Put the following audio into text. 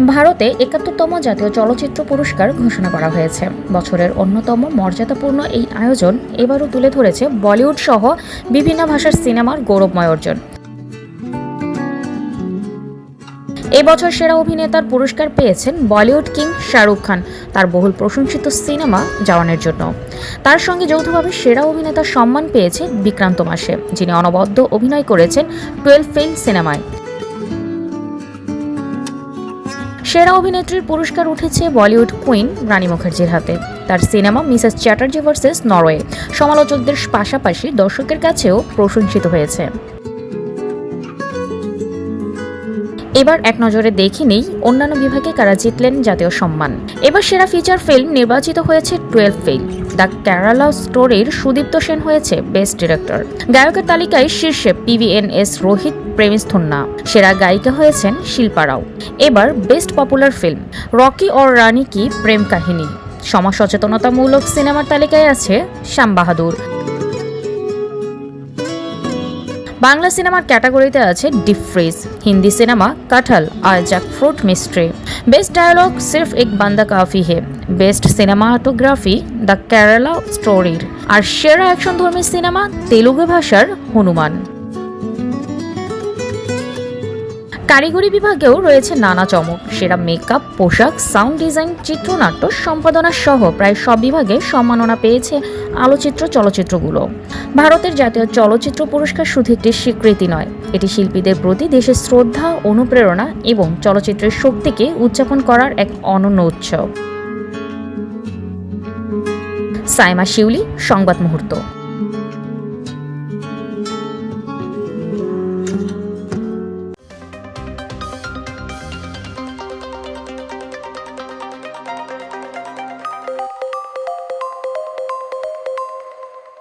ভারতে ৭১তম জাতীয় চলচ্চিত্র পুরস্কার ঘোষণা করা হয়েছে। বছরের অন্যতম মর্যাদাপূর্ণ এই আয়োজন এবারও তুলে ধরেছে বলিউড সহ বিভিন্ন ভাষার সিনেমার গৌরবময় অর্জন। এবছর সেরা অভিনেতার পুরস্কার পেয়েছেন বলিউড কিং শাহরুখ খান তার বহুল প্রশংসিত সিনেমা জওয়ানের জন্য। তার সঙ্গে যৌথভাবে সেরা অভিনেতার সম্মান পেয়েছে বিক্রান্ত মাসে, যিনি অনবদ্য অভিনয় করেছেন 12 ফেইল সিনেমায়। সেরা অভিনেত্রীর পুরস্কার উঠেছে বলিউড কুইন রানী মুখার্জির হাতে। তার cinema Mrs Chatterjee versus Norway সমালোচকদের পাশাপাশি দর্শকের কাছেও প্রশংসিত হয়েছে। এবার এক নজরে দেখে নেই অন্যান্য বিভাগে কারা জিতলেন জাতীয় সম্মান। এবার সেরা ফিচার ফিল্ম নির্বাচিত হয়েছে 12 ফেইল। দ্য কেরালা স্টোরির সুদীপ্ত সেন হয়েছে বেস্ট ডিরেক্টর। গায়কের তালিকায় শীর্ষে PVNS রোহিত প্রেমিস্থুন্না। সেরা গায়িকা হয়েছেন শিল্পা রাও। এবার বেস্ট পপুলার ফিল্ম রকি और রানী কি প্রেম কাহিনী। সমাজ সচেতনতামূলক সিনেমার তালিকায় আছে শ্যাম বাহাদুর। বাংলা সিনেমার ক্যাটাগরিতে আছে ডিপ ফ্রিজ। হিন্দি সিনেমা কাঁঠাল আর jackfruit mystery. Best dialogue Sirf Ek Bandaa Kaafi Hai. Best cinematography the Kerala স্টোরির। আর সেরা অ্যাকশনধর্মী সিনেমা তেলুগু ভাষার হনুমান। কারিগরি বিভাগেও রয়েছে নানা চমক। সেরা মেকআপ, পোশাক, সাউন্ড ডিজাইন, চিত্রনাট্য, সম্পাদনা সহ প্রায় সব বিভাগে সম্মাননা পেয়েছে আলোচিত্র চলচ্চিত্রগুলো। ভারতের জাতীয় চলচ্চিত্র পুরস্কার শুধু একটি স্বীকৃতি নয়, এটি শিল্পীদের প্রতি দেশের শ্রদ্ধা, অনুপ্রেরণা এবং চলচ্চিত্রের শক্তিকে উদযাপন করার এক অনন্য উৎসব। সাইমা শিউলি, সংবাদ মুহূর্ত।